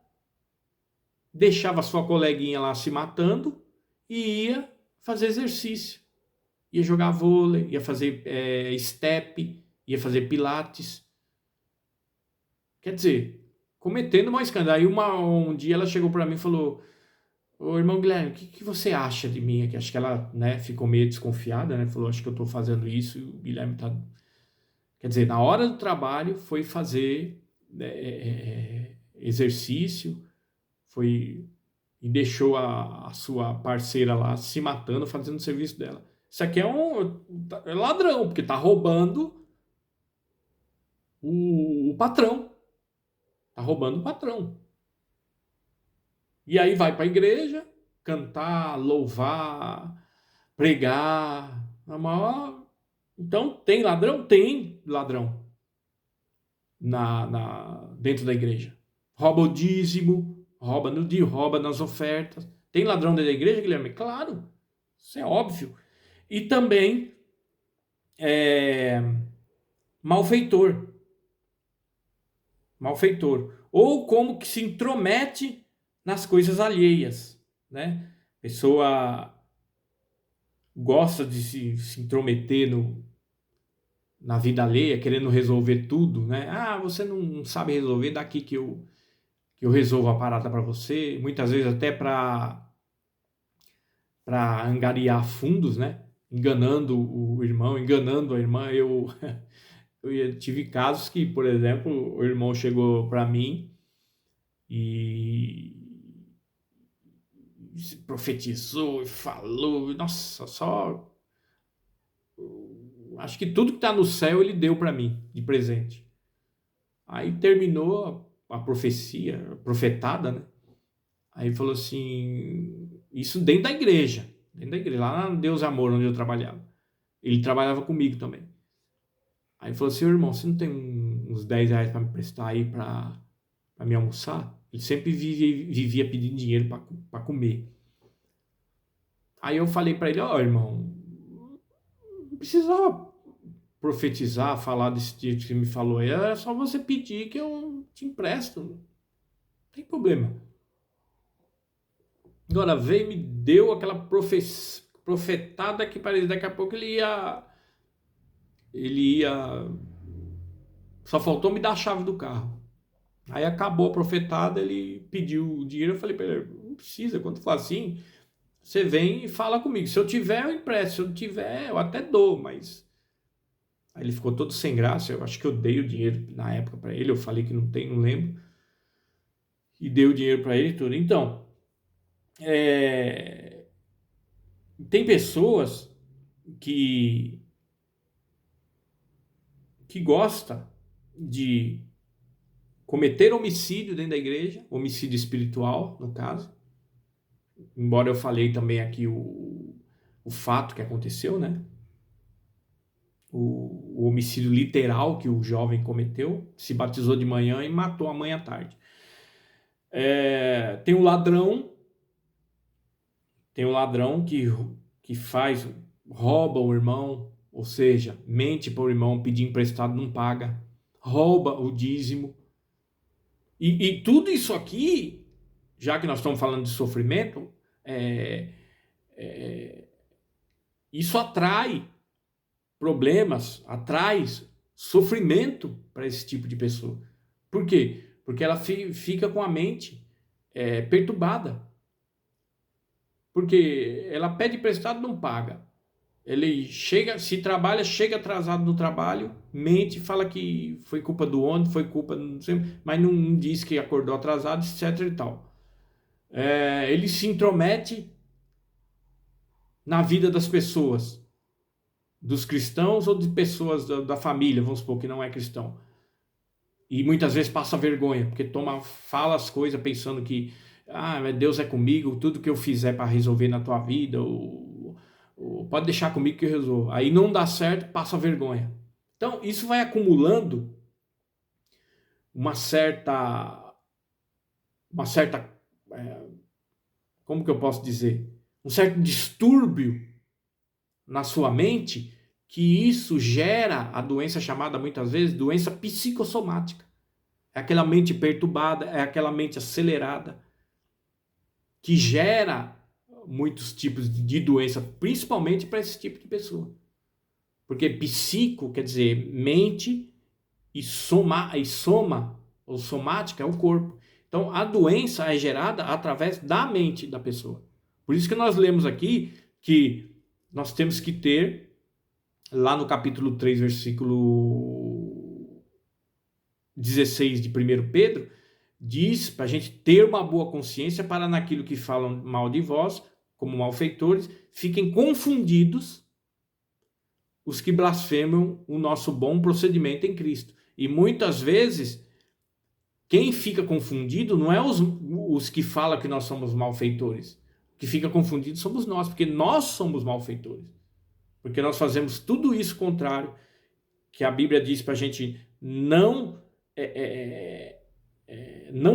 deixava a sua coleguinha lá se matando e ia fazer exercício. Ia jogar vôlei, ia fazer step, ia fazer pilates. Quer dizer, cometendo uma escândalo. Aí um dia ela chegou para mim e falou, ô irmão Guilherme, o que você acha de mim aqui? Acho que ela, né, ficou meio desconfiada, né? Falou, acho que eu estou fazendo isso e o Guilherme tá... Quer dizer, na hora do trabalho foi fazer exercício, e deixou a sua parceira lá se matando, fazendo o serviço dela. Isso aqui é ladrão, porque tá roubando o patrão. Tá roubando o patrão. E aí vai para a igreja, cantar, louvar, pregar. Então, tem ladrão? Tem ladrão dentro da igreja. Rouba o dízimo, rouba no dia, rouba nas ofertas. Tem ladrão dentro da igreja, Guilherme? Claro. Isso é óbvio. E também malfeitor. Malfeitor. Ou como que se intromete nas coisas alheias, né? A pessoa gosta de se intrometer na vida alheia, querendo resolver tudo, né? Ah, você não sabe resolver, daqui que eu resolvo a parada para você. Muitas vezes até para angariar fundos, né? Enganando o irmão, enganando a irmã. Eu tive casos que, por exemplo, o irmão chegou para mim e profetizou e falou, nossa, só acho que tudo que está no céu ele deu para mim de presente. Aí terminou a profecia, a profetada, né? Aí falou assim, isso dentro da igreja, lá na Deus Amor, onde eu trabalhava. Ele trabalhava comigo também. Aí falou assim, irmão, você não tem uns 10 reais para me prestar aí para me almoçar? Ele sempre vivia pedindo dinheiro para comer. Aí eu falei para ele, ó, irmão, não precisava profetizar, falar desse jeito que você me falou aí, era só você pedir que eu te empresto, não tem problema. Agora veio e me deu aquela profetada que parecia daqui a pouco ele ia, só faltou me dar a chave do carro. Aí acabou a profetada, ele pediu o dinheiro, eu falei para ele, não precisa, quando for assim, você vem e fala comigo, se eu tiver eu empresto, se eu não tiver eu até dou, mas... Aí ele ficou todo sem graça, eu acho que eu dei o dinheiro na época para ele, eu falei que não tem, não lembro, e dei o dinheiro para ele e tudo. Então, tem pessoas que gosta de cometer homicídio dentro da igreja, homicídio espiritual, no caso. Embora eu falei também aqui o fato que aconteceu, né? O homicídio literal que o jovem cometeu, se batizou de manhã e matou a mãe à tarde. Tem o ladrão que rouba o irmão, ou seja, mente para o irmão, pedir emprestado, não paga, rouba o dízimo. E tudo isso aqui, já que nós estamos falando de sofrimento, isso atrai problemas, atrai sofrimento para esse tipo de pessoa. Por quê? Porque ela fica com a mente perturbada. Porque ela pede emprestado, não paga. Ele se trabalha, chega atrasado no trabalho, mente, fala que foi culpa do ônibus, foi culpa, não sei, mas não diz que acordou atrasado, etc e tal. Ele se intromete na vida das pessoas, dos cristãos ou de pessoas da família, vamos supor que não é cristão. E muitas vezes passa vergonha, porque fala as coisas pensando que Deus é comigo, tudo que eu fizer para resolver na tua vida, pode deixar comigo que eu resolvo. Aí não dá certo, passa vergonha. Então, isso vai acumulando uma certa como que eu posso dizer? Um certo distúrbio na sua mente, que isso gera a doença chamada muitas vezes doença psicossomática. É aquela mente perturbada, é aquela mente acelerada, que gera muitos tipos de doença, principalmente para esse tipo de pessoa. Porque psico quer dizer mente e soma, ou somática é o corpo. Então a doença é gerada através da mente da pessoa. Por isso que nós lemos aqui que nós temos que ter, lá no capítulo 3, versículo 16 de 1 Pedro, diz para a gente ter uma boa consciência para naquilo que falam mal de vós, como malfeitores, fiquem confundidos os que blasfemam o nosso bom procedimento em Cristo. E muitas vezes, quem fica confundido não é os que falam que nós somos malfeitores. O que fica confundido somos nós, porque nós somos malfeitores. Porque nós fazemos tudo isso contrário, que a Bíblia diz para a gente não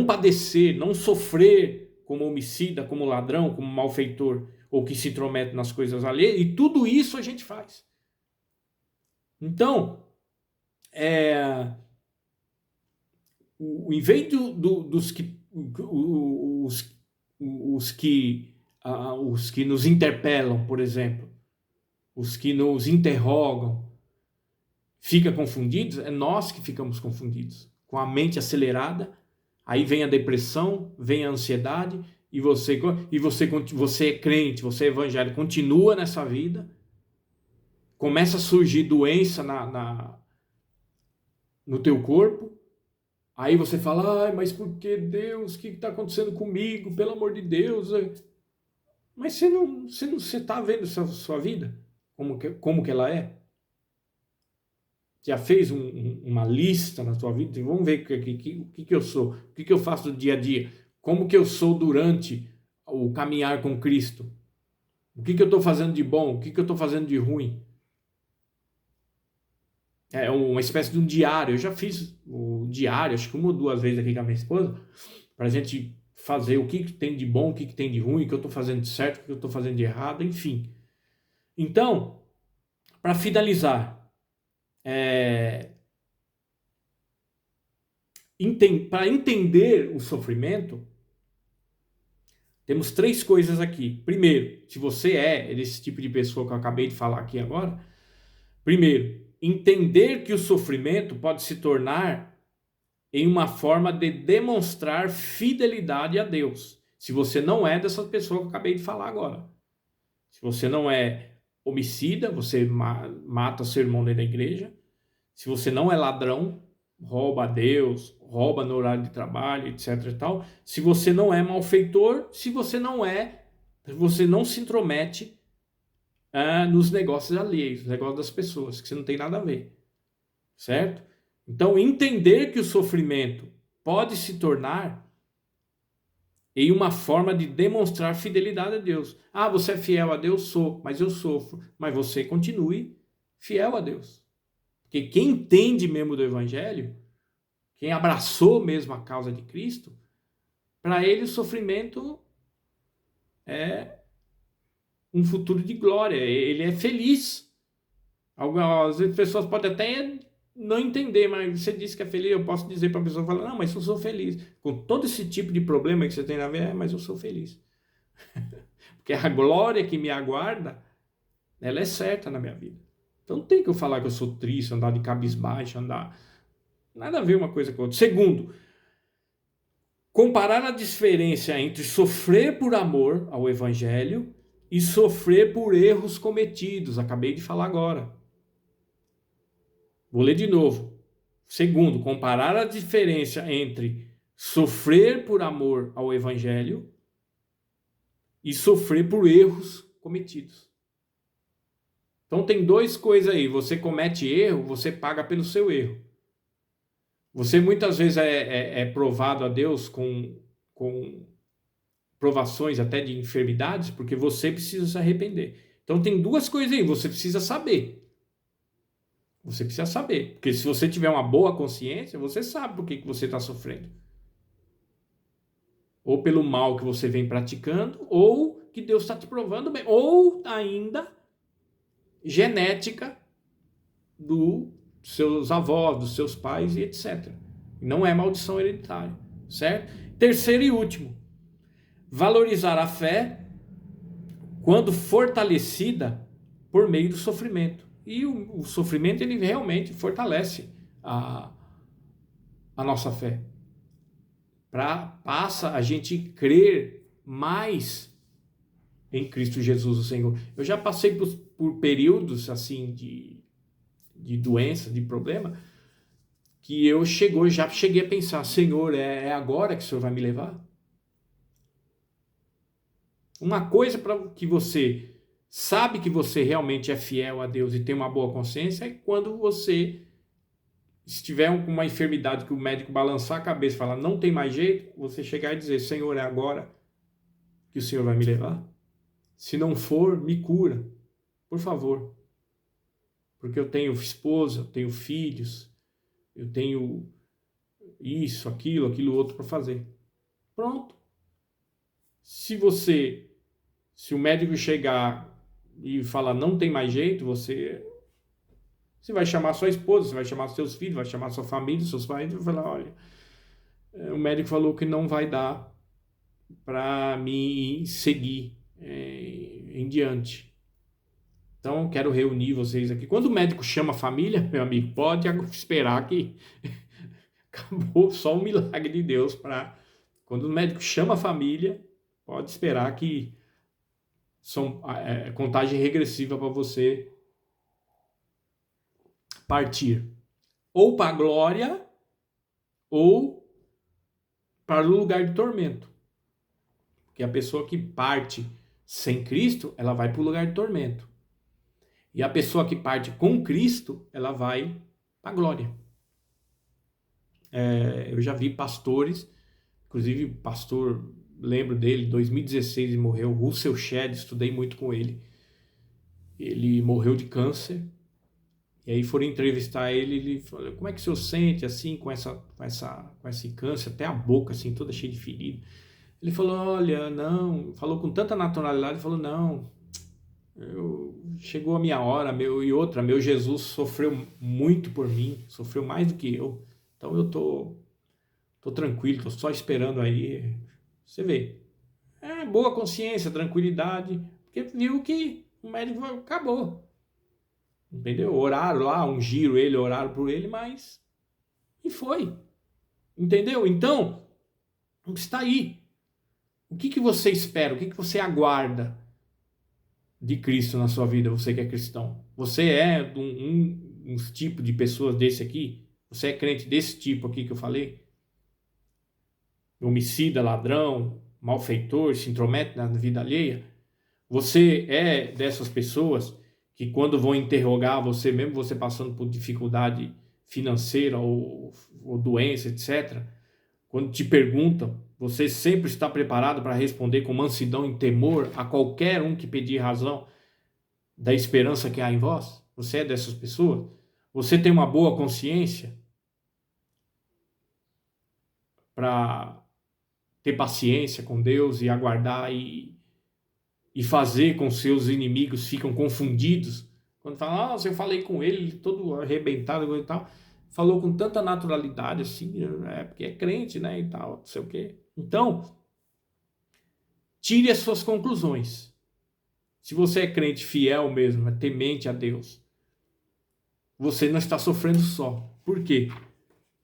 padecer, não sofrer como homicida, como ladrão, como malfeitor. ou que se intromete nas coisas alheias, e tudo isso a gente faz. Então, em vez dos que os que nos interpelam, por exemplo, os que nos interrogam, fica confundidos, é nós que ficamos confundidos, com a mente acelerada. Aí vem a depressão, vem a ansiedade, e você é crente, você é evangélico, continua nessa vida, começa a surgir doença no teu corpo. Aí você fala, mas por que Deus? O que está acontecendo comigo? Pelo amor de Deus. Mas você está vendo sua vida? Como que ela é? Já fez uma lista na sua vida? Vamos ver o que eu sou, o que eu faço no dia a dia, como que eu sou durante o caminhar com Cristo, o que eu estou fazendo de bom, o que eu estou fazendo de ruim. É uma espécie de um diário. Eu já fiz o diário, acho que 1 ou 2 vezes aqui com a minha esposa, para a gente fazer o que tem de bom, o que tem de ruim, o que eu estou fazendo de certo, o que eu estou fazendo de errado, enfim. Então, para finalizar, para entender o sofrimento, temos 3 coisas aqui. Primeiro, se você é desse tipo de pessoa que eu acabei de falar aqui agora, primeiro, entender que o sofrimento pode se tornar em uma forma de demonstrar fidelidade a Deus. Se você não é dessa pessoa que eu acabei de falar agora. Se você não é homicida, você mata seu irmão dentro da igreja. Se você não é ladrão, rouba a Deus, rouba no horário de trabalho, etc. e tal. Se você não é malfeitor, se você não se intromete nos negócios alheios, nos negócios das pessoas, que você não tem nada a ver. Certo? Então, entender que o sofrimento pode se tornar em uma forma de demonstrar fidelidade a Deus. Ah, você é fiel a Deus? Sou, mas eu sofro. Mas você continue fiel a Deus. Porque quem entende mesmo do Evangelho, quem abraçou mesmo a causa de Cristo, para ele o sofrimento é um futuro de glória. Ele é feliz. Algumas pessoas podem até não entender, mas você disse que é feliz, eu posso dizer para a pessoa, falar, não, mas eu sou feliz. Com todo esse tipo de problema que você tem na vida, mas eu sou feliz. Porque a glória que me aguarda, ela é certa na minha vida. Então não tem que eu falar que eu sou triste, andar de cabisbaixo, andar... Nada a ver uma coisa com outra. Segundo, comparar a diferença entre sofrer por amor ao Evangelho e sofrer por erros cometidos. Acabei de falar agora. Vou ler de novo. Segundo, comparar a diferença entre sofrer por amor ao Evangelho e sofrer por erros cometidos. Então tem 2 coisas aí. Você comete erro, você paga pelo seu erro. Você muitas vezes é provado a Deus com provações até de enfermidades, porque você precisa se arrepender. Então tem 2 coisas aí. Você precisa saber. Você precisa saber. Porque se você tiver uma boa consciência, você sabe por que você está sofrendo. Ou pelo mal que você vem praticando, ou que Deus está te provando bem. Ou ainda, genética dos seus avós, dos seus pais e etc. Não é maldição hereditária. Certo? Terceiro e último. Valorizar a fé quando fortalecida por meio do sofrimento. E o sofrimento, ele realmente fortalece a nossa fé. Passa a gente crer mais em Cristo Jesus, o Senhor. Eu já passei por períodos assim de doença, de problema, que já cheguei a pensar, Senhor, é agora que o Senhor vai me levar? Uma coisa para que você sabe que você realmente é fiel a Deus e tem uma boa consciência é quando você estiver com uma enfermidade que o médico balançar a cabeça e falar não tem mais jeito, você chegar e dizer, Senhor, é agora que o Senhor vai me levar? Se não for, me cura, por favor. Porque eu tenho esposa, eu tenho filhos, eu tenho isso, aquilo outro para fazer. Pronto. Se você Se o médico chegar e falar não tem mais jeito, você vai chamar sua esposa, você vai chamar seus filhos, vai chamar sua família, seus pais, e vai falar, olha, o médico falou que não vai dar para me seguir em diante. Então, quero reunir vocês aqui. Quando o médico chama a família, meu amigo, pode esperar que acabou só um milagre de Deus para... Quando o médico chama a família, pode esperar que são contagem regressiva para você partir. Ou para a glória, ou para o lugar de tormento. Porque a pessoa que parte sem Cristo, ela vai para o lugar de tormento. E a pessoa que parte com Cristo, ela vai para a glória. Eu já vi pastores, inclusive pastor, lembro dele, 2016 ele morreu, Russell Shedd, estudei muito com ele. Ele morreu de câncer. E aí foram entrevistar ele, ele falou, como é que o senhor sente assim, com esse câncer, até a boca assim, toda cheia de ferida. Ele falou, olha, não, falou com tanta naturalidade, falou, não, chegou a minha hora, meu Jesus sofreu muito por mim, sofreu mais do que eu, então eu tô tranquilo, tô só esperando aí, você vê, boa consciência, tranquilidade, porque viu que o médico acabou, entendeu? Oraram lá, ungiram ele, oraram por ele, mas, e foi, entendeu? Então, está aí, o que você espera, o que você aguarda de Cristo na sua vida, você que é cristão? Você é um tipo de pessoas desse aqui? Você é crente desse tipo aqui que eu falei? Homicida, ladrão, malfeitor, se intromete na vida alheia? Você é dessas pessoas que quando vão interrogar você, mesmo você passando por dificuldade financeira ou doença, etc., quando te perguntam, você sempre está preparado para responder com mansidão e temor a qualquer um que pedir razão da esperança que há em vós? Você é dessas pessoas? Você tem uma boa consciência para ter paciência com Deus e aguardar e fazer com seus inimigos ficam confundidos? Quando falam, eu falei com ele todo arrebentado e tal, falou com tanta naturalidade assim, porque é crente, né, e tal, não sei o quê. Então, tire as suas conclusões. Se você é crente fiel mesmo, é temente a Deus, você não está sofrendo só. Por quê?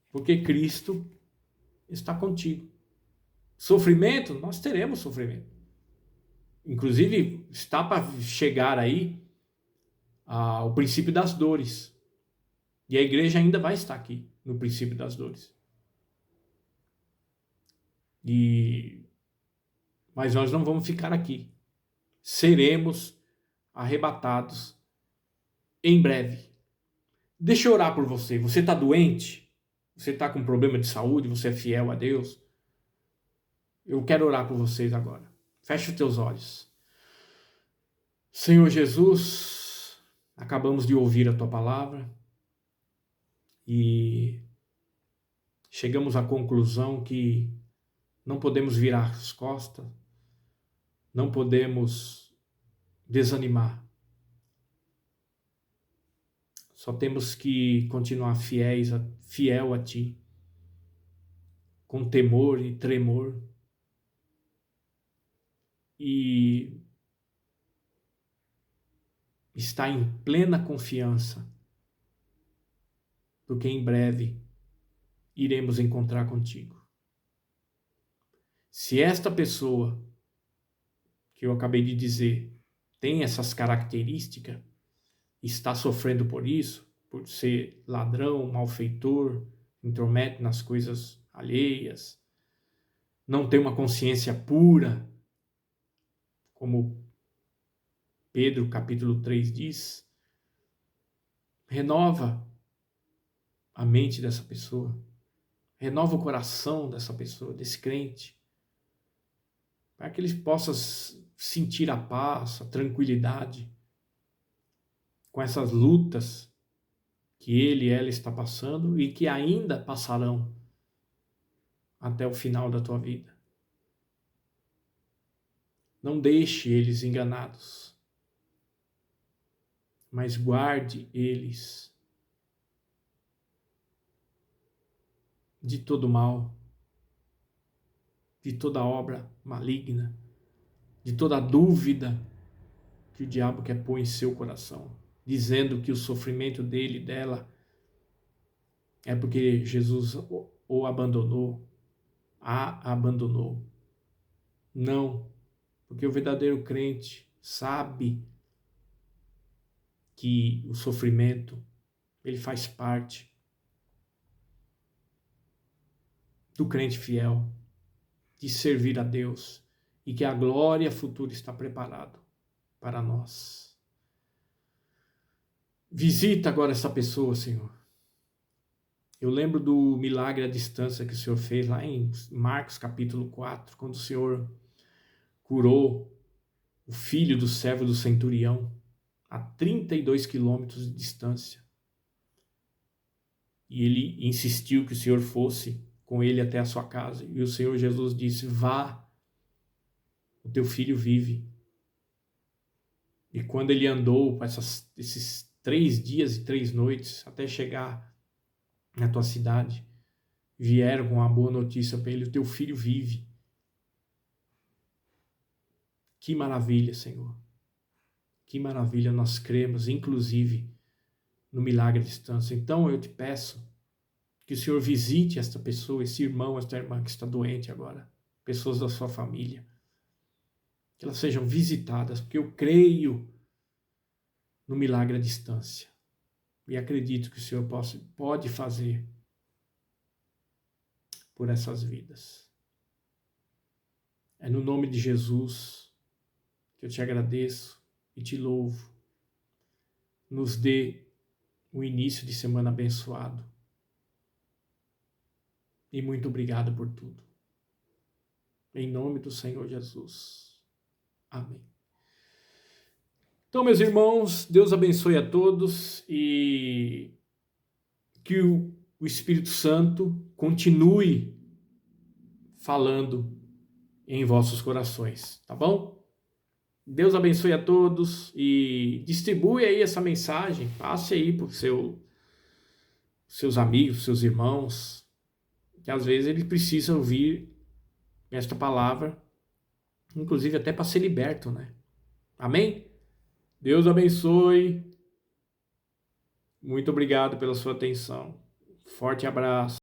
Porque Cristo está contigo. Sofrimento, nós teremos sofrimento. Inclusive, está para chegar aí o princípio das dores. E a igreja ainda vai estar aqui no princípio das dores. Mas nós não vamos ficar aqui. Seremos arrebatados em breve. Deixa eu orar por você. Você está doente? Você está com problema de saúde? Você é fiel a Deus? Eu quero orar por vocês agora. Feche os teus olhos. Senhor Jesus, acabamos de ouvir a tua palavra e chegamos à conclusão que não podemos virar as costas, não podemos desanimar. Só temos que continuar fiel a ti, com temor e tremor. E está em plena confiança, porque em breve iremos encontrar contigo. Se esta pessoa que eu acabei de dizer tem essas características, está sofrendo por isso, por ser ladrão, malfeitor, intromete nas coisas alheias, não tem uma consciência pura, como Pedro capítulo 3 diz, renova a mente dessa pessoa, renova o coração dessa pessoa, desse crente, para que eles possam sentir a paz, a tranquilidade com essas lutas que ele e ela está passando e que ainda passarão até o final da tua vida. Não deixe eles enganados, mas guarde eles de todo mal, de toda obra maligna, de toda dúvida que o diabo quer pôr em seu coração, dizendo que o sofrimento dele e dela é porque Jesus o abandonou, a abandonou. Não, porque o verdadeiro crente sabe que o sofrimento, ele faz parte do crente fiel, de servir a Deus, e que a glória futura está preparada para nós. Visita agora essa pessoa, Senhor. Eu lembro do milagre à distância que o Senhor fez lá em Marcos capítulo 4, quando o Senhor curou o filho do servo do centurião a 32 quilômetros de distância. E ele insistiu que o Senhor fosse com ele até a sua casa. E o Senhor Jesus disse: vá, o teu filho vive. E quando ele andou por esses 3 dias e 3 noites até chegar na tua cidade, vieram com uma boa notícia para ele: o teu filho vive. Que maravilha, Senhor. Que maravilha, nós cremos, inclusive, no milagre à distância. Então eu te peço que o Senhor visite esta pessoa, esse irmão, esta irmã que está doente agora, pessoas da sua família, que elas sejam visitadas, porque eu creio no milagre à distância e acredito que o Senhor pode fazer por essas vidas. É no nome de Jesus que eu te agradeço e te louvo. Nos dê um início de semana abençoado. E muito obrigado por tudo. Em nome do Senhor Jesus. Amém. Então, meus irmãos, Deus abençoe a todos e que o Espírito Santo continue falando em vossos corações, tá bom? Deus abençoe a todos e distribui aí essa mensagem, passe aí para seus amigos, seus irmãos, que às vezes eles precisam ouvir esta palavra, inclusive até para ser liberto, né? Amém? Deus abençoe. Muito obrigado pela sua atenção. Forte abraço.